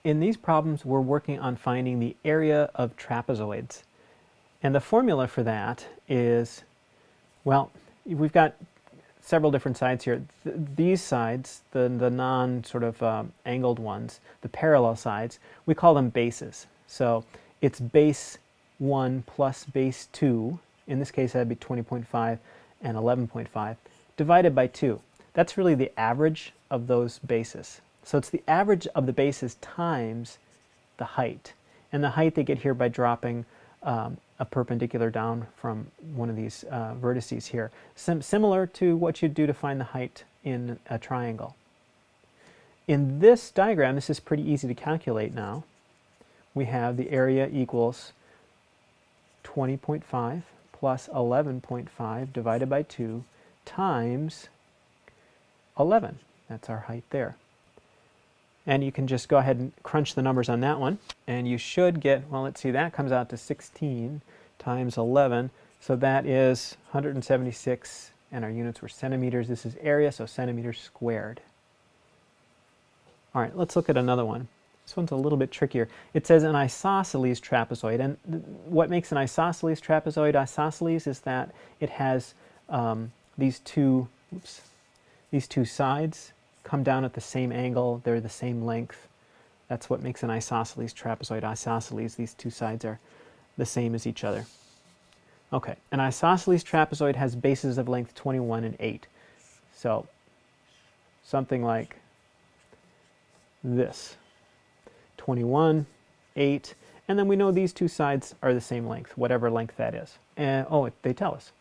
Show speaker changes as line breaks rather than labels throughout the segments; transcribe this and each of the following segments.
In these problems, we're working on finding the area of trapezoids. And the formula for that is, well, we've got several different sides here. These sides, the non sort of angled ones, the parallel sides, we call them bases. So it's base 1 plus base 2, in this case that'd be 20.5 and 11.5, divided by 2. That's really the average of those bases. So it's the average of the bases times the height. And the height they get here by dropping a perpendicular down from one of these vertices here. Similar to what you'd do to find the height in a triangle. In this diagram, this is pretty easy to calculate now. We have the area equals 20.5 plus 11.5 divided by 2 times 11. That's our height there. And you can just go ahead and crunch the numbers on that one. And you should get, well, let's see, that comes out to 16 times 11. So that is 176, and our units were centimeters. This is area, so centimeters squared. All right, let's look at another one. This one's a little bit trickier. It says an isosceles trapezoid. And what makes an isosceles trapezoid isosceles is that it has these two sides come down at the same angle, they're the same length. That's what makes an isosceles trapezoid isosceles. These two sides are the same as each other. Okay, an isosceles trapezoid has bases of length 21 and 8. So something like this. 21, 8, and then we know these two sides are the same length, whatever length that is. And, oh, they tell us.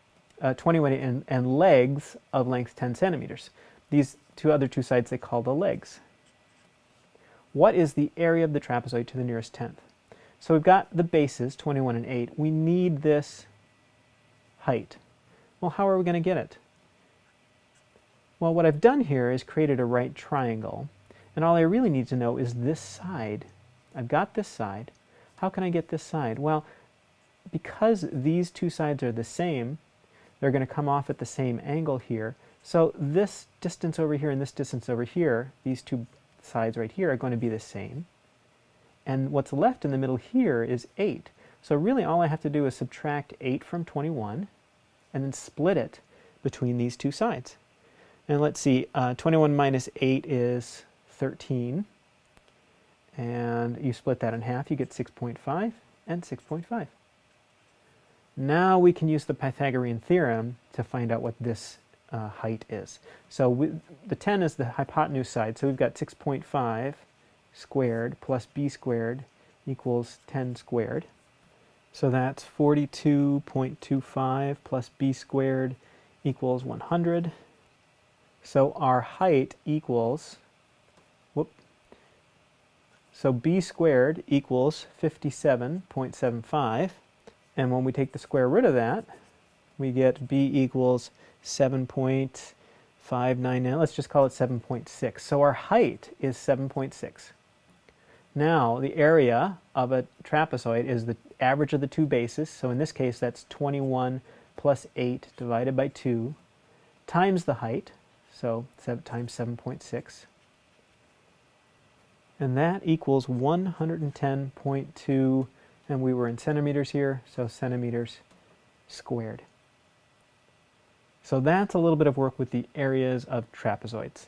21 and legs of length 10 centimeters. These other two sides they call the legs. What is the area of the trapezoid to the nearest tenth? So we've got the bases, 21 and 8. We need this height. Well, how are we going to get it? Well, what I've done here is created a right triangle. And all I really need to know is this side. I've got this side. How can I get this side? Well, because these two sides are the same, they're going to come off at the same angle here. So this distance over here and this distance over here, these two sides right here are going to be the same. And what's left in the middle here is 8. So really all I have to do is subtract 8 from 21 and then split it between these two sides. And let's see, 21 minus 8 is 13. And you split that in half, you get 6.5 and 6.5. Now we can use the Pythagorean theorem to find out what this height is. So the 10 is the hypotenuse side, so we've got 6.5 squared plus b squared equals 10 squared. So that's 42.25 plus b squared equals 100. So our height equals, so b squared equals 57.75. And when we take the square root of that, we get b equals 7.599. Let's just call it 7.6. So our height is 7.6. Now, the area of a trapezoid is the average of the two bases. So in this case, that's 21 plus 8 divided by 2 times the height. So 7 times 7.6. And that equals 110.2, and we were in centimeters here, so centimeters squared. So that's a little bit of work with the areas of trapezoids.